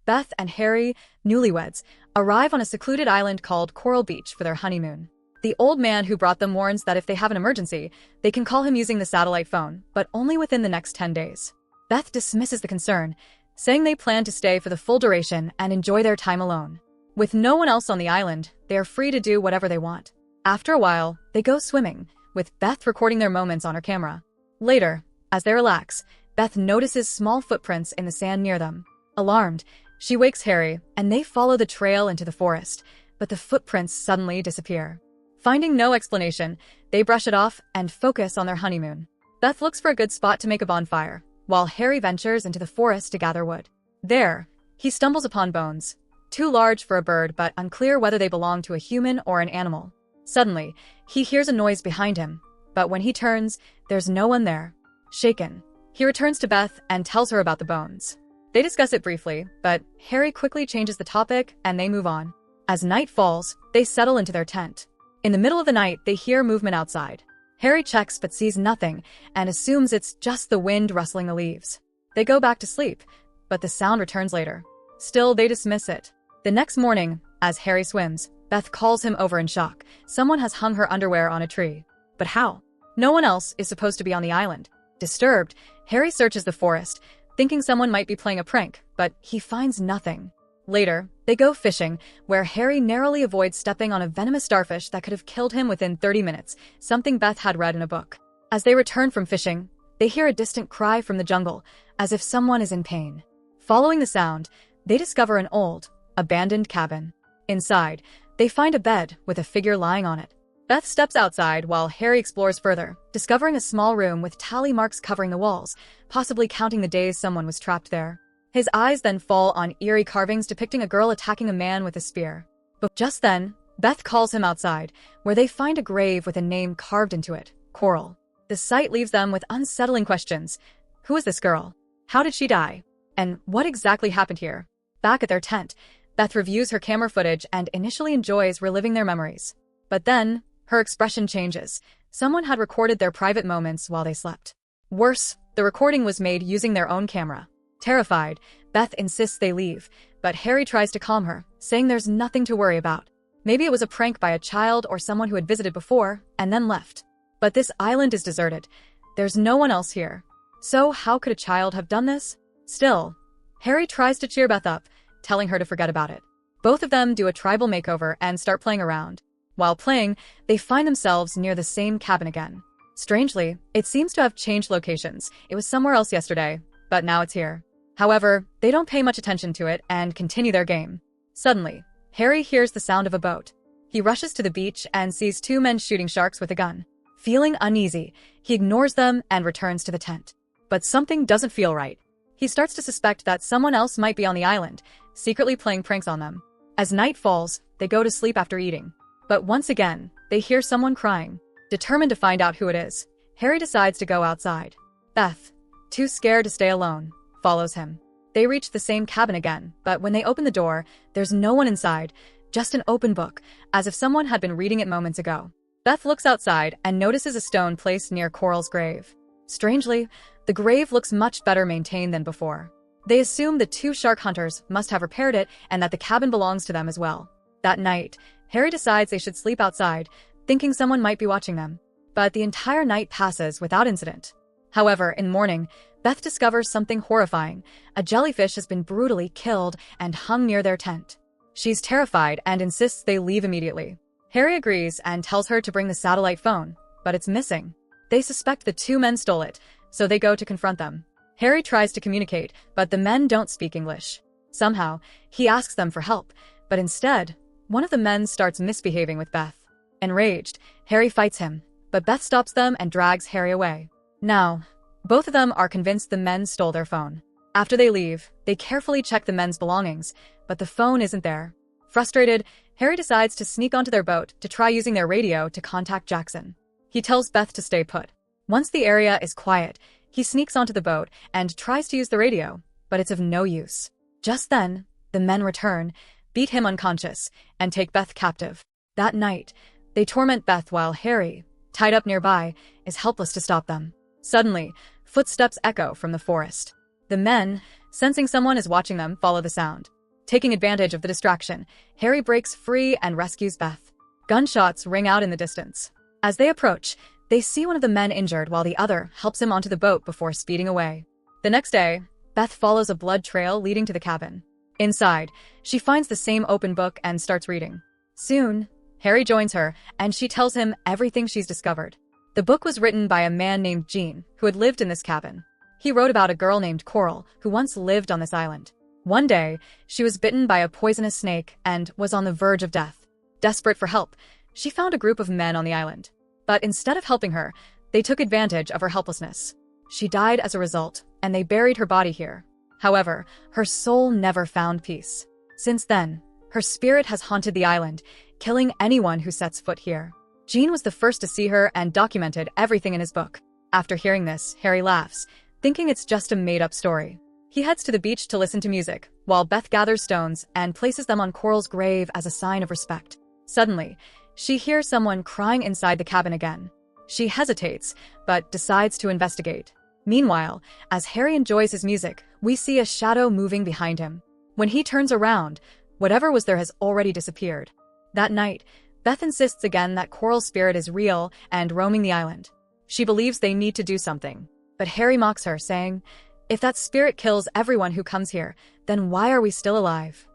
Beth and Harry, newlyweds, arrive on a secluded island called Coral Beach for their honeymoon. The old man who brought them warns that if they have an emergency, they can call him using the satellite phone, but only within the next 10 days. Beth dismisses the concern, saying they plan to stay for the full duration and enjoy their time alone. With no one else on the island, they are free to do whatever they want. After a while, they go swimming, with Beth recording their moments on her camera. Later, as they relax, Beth notices small footprints in the sand near them. Alarmed, she wakes Harry, and they follow the trail into the forest, but the footprints suddenly disappear. Finding no explanation, they brush it off and focus on their honeymoon. Beth looks for a good spot to make a bonfire, while Harry ventures into the forest to gather wood. There, he stumbles upon bones, too large for a bird but unclear whether they belong to a human or an animal. Suddenly, he hears a noise behind him, but when he turns, there's no one there. Shaken, he returns to Beth and tells her about the bones. They discuss it briefly, but Harry quickly changes the topic and they move on. As night falls, they settle into their tent. In the middle of the night, they hear movement outside. Harry checks but sees nothing and assumes it's just the wind rustling the leaves. They go back to sleep, but the sound returns later. Still, they dismiss it. The next morning, as Harry swims, Beth calls him over in shock. Someone has hung her underwear on a tree. But how? No one else is supposed to be on the island. Disturbed, Harry searches the forest, thinking someone might be playing a prank, but he finds nothing. Later, they go fishing, where Harry narrowly avoids stepping on a venomous starfish that could have killed him within 30 minutes, something Beth had read in a book. As they return from fishing, they hear a distant cry from the jungle, as if someone is in pain. Following the sound, they discover an old, abandoned cabin. Inside, they find a bed with a figure lying on it. Beth steps outside while Harry explores further, discovering a small room with tally marks covering the walls, possibly counting the days someone was trapped there. His eyes then fall on eerie carvings depicting a girl attacking a man with a spear. But just then, Beth calls him outside, where they find a grave with a name carved into it, Coral. The sight leaves them with unsettling questions. Who is this girl? How did she die? And what exactly happened here? Back at their tent, Beth reviews her camera footage and initially enjoys reliving their memories. But then, her expression changes. Someone had recorded their private moments while they slept. Worse, the recording was made using their own camera. Terrified, Beth insists they leave, but Harry tries to calm her, saying there's nothing to worry about. Maybe it was a prank by a child or someone who had visited before, and then left. But this island is deserted. There's no one else here. So how could a child have done this? Still, Harry tries to cheer Beth up, telling her to forget about it. Both of them do a tribal makeover and start playing around. While playing, they find themselves near the same cabin again. Strangely, it seems to have changed locations. It was somewhere else yesterday, but now it's here. However, they don't pay much attention to it and continue their game. Suddenly, Harry hears the sound of a boat. He rushes to the beach and sees two men shooting sharks with a gun. Feeling uneasy, he ignores them and returns to the tent. But something doesn't feel right. He starts to suspect that someone else might be on the island, secretly playing pranks on them. As night falls, they go to sleep after eating. But once again, they hear someone crying. Determined to find out who it is, Harry decides to go outside. Beth, too scared to stay alone, follows him. They reach the same cabin again, but when they open the door, there's no one inside, just an open book, as if someone had been reading it moments ago. Beth looks outside and notices a stone placed near Coral's grave. Strangely, the grave looks much better maintained than before. They assume the two shark hunters must have repaired it and that the cabin belongs to them as well. That night, Harry decides they should sleep outside, thinking someone might be watching them. But the entire night passes without incident. However, in the morning, Beth discovers something horrifying. A jellyfish has been brutally killed and hung near their tent. She's terrified and insists they leave immediately. Harry agrees and tells her to bring the satellite phone, but it's missing. They suspect the two men stole it, so they go to confront them. Harry tries to communicate, but the men don't speak English. Somehow, he asks them for help, but instead, one of the men starts misbehaving with Beth. Enraged, Harry fights him, but Beth stops them and drags Harry away. Now, both of them are convinced the men stole their phone. After they leave, they carefully check the men's belongings, but the phone isn't there. Frustrated, Harry decides to sneak onto their boat to try using their radio to contact Jackson. He tells Beth to stay put. Once the area is quiet, he sneaks onto the boat and tries to use the radio, but it's of no use. Just then, the men return, beat him unconscious, and take Beth captive. That night, they torment Beth while Harry, tied up nearby, is helpless to stop them. Suddenly, footsteps echo from the forest. The men, sensing someone is watching them, follow the sound. Taking advantage of the distraction, Harry breaks free and rescues Beth. Gunshots ring out in the distance. As they approach, they see one of the men injured while the other helps him onto the boat before speeding away. The next day, Beth follows a blood trail leading to the cabin. Inside, she finds the same open book and starts reading. Soon, Harry joins her, and she tells him everything she's discovered. The book was written by a man named Gene, who had lived in this cabin. He wrote about a girl named Coral, who once lived on this island. One day, she was bitten by a poisonous snake and was on the verge of death. Desperate for help, she found a group of men on the island. But instead of helping her, they took advantage of her helplessness. She died as a result, and they buried her body here. However, her soul never found peace. Since then, her spirit has haunted the island, killing anyone who sets foot here. Gene was the first to see her and documented everything in his book. After hearing this, Harry laughs, thinking it's just a made-up story. He heads to the beach to listen to music, while Beth gathers stones and places them on Coral's grave as a sign of respect. Suddenly, she hears someone crying inside the cabin again. She hesitates, but decides to investigate. Meanwhile, as Harry enjoys his music, we see a shadow moving behind him. When he turns around, whatever was there has already disappeared. That night, Beth insists again that Coral's spirit is real and roaming the island. She believes they need to do something, but Harry mocks her, saying, "If that spirit kills everyone who comes here, then why are we still alive?"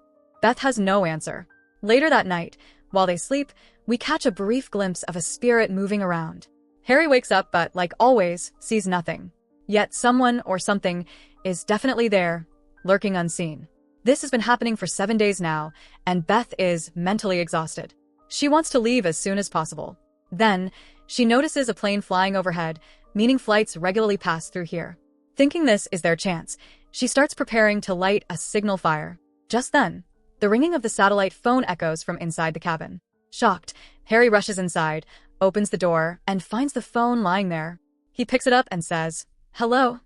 Beth has no answer. Later that night, while they sleep, we catch a brief glimpse of a spirit moving around. Harry wakes up but, like always, sees nothing. Yet someone or something is definitely there, lurking unseen. This has been happening for 7 days now, and Beth is mentally exhausted. She wants to leave as soon as possible. Then, she notices a plane flying overhead, meaning flights regularly pass through here. Thinking this is their chance, she starts preparing to light a signal fire. Just then, the ringing of the satellite phone echoes from inside the cabin. Shocked, Harry rushes inside, opens the door, and finds the phone lying there. He picks it up and says, "Hello?"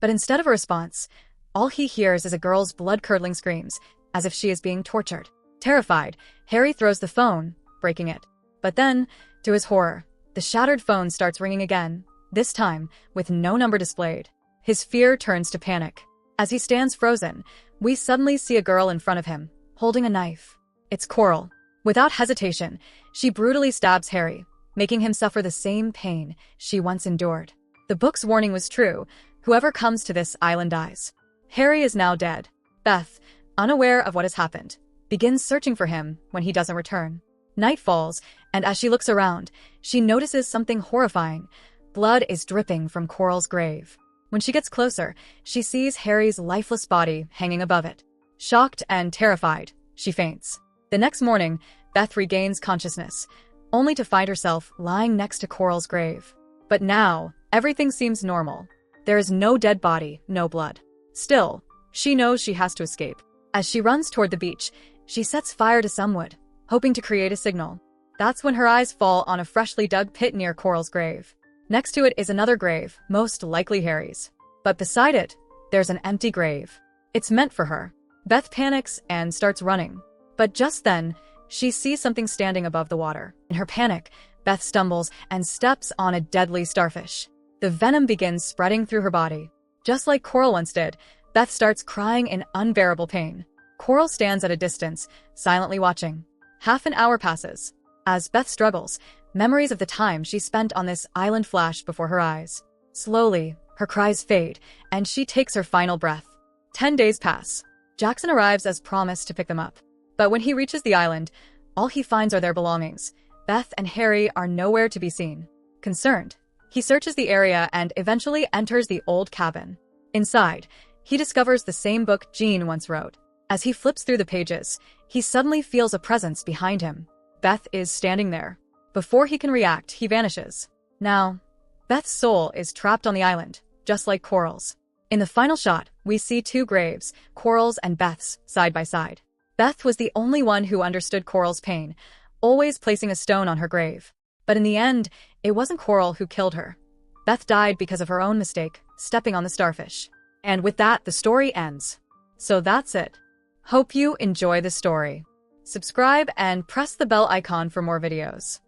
But instead of a response, all he hears is a girl's blood-curdling screams, as if she is being tortured. Terrified, Harry throws the phone, breaking it. But then, to his horror, the shattered phone starts ringing again, this time with no number displayed. His fear turns to panic. As he stands frozen, we suddenly see a girl in front of him, holding a knife. It's Coral. Without hesitation, she brutally stabs Harry, making him suffer the same pain she once endured. The book's warning was true. Whoever comes to this island dies. Harry is now dead. Beth, unaware of what has happened, begins searching for him when he doesn't return. Night falls, and as she looks around, she notices something horrifying. Blood is dripping from Coral's grave. When she gets closer, she sees Harry's lifeless body hanging above it. Shocked and terrified, she faints. The next morning, Beth regains consciousness, only to find herself lying next to Coral's grave. But now, everything seems normal. There is no dead body, no blood. Still, she knows she has to escape. As she runs toward the beach, she sets fire to some wood, hoping to create a signal. That's when her eyes fall on a freshly dug pit near Coral's grave. Next to it is another grave, most likely Harry's. But beside it, there's an empty grave. It's meant for her. Beth panics and starts running. But just then, she sees something standing above the water. In her panic, Beth stumbles and steps on a deadly starfish. The venom begins spreading through her body. Just like Coral once did, Beth starts crying in unbearable pain. Coral stands at a distance, silently watching. Half an hour passes. As Beth struggles, memories of the time she spent on this island flash before her eyes. Slowly, her cries fade, and she takes her final breath. 10 days pass. Jackson arrives as promised to pick them up. But when he reaches the island, all he finds are their belongings. Beth and Harry are nowhere to be seen. Concerned, he searches the area and eventually enters the old cabin. Inside, he discovers the same book Gene once wrote. As he flips through the pages, he suddenly feels a presence behind him. Beth is standing there. Before he can react, he vanishes. Now, Beth's soul is trapped on the island, just like Coral's. In the final shot, we see two graves, Coral's and Beth's, side by side. Beth was the only one who understood Coral's pain, always placing a stone on her grave. But in the end, it wasn't Coral who killed her. Beth died because of her own mistake, stepping on the starfish. And with that, the story ends. So that's it. Hope you enjoy the story. Subscribe and press the bell icon for more videos.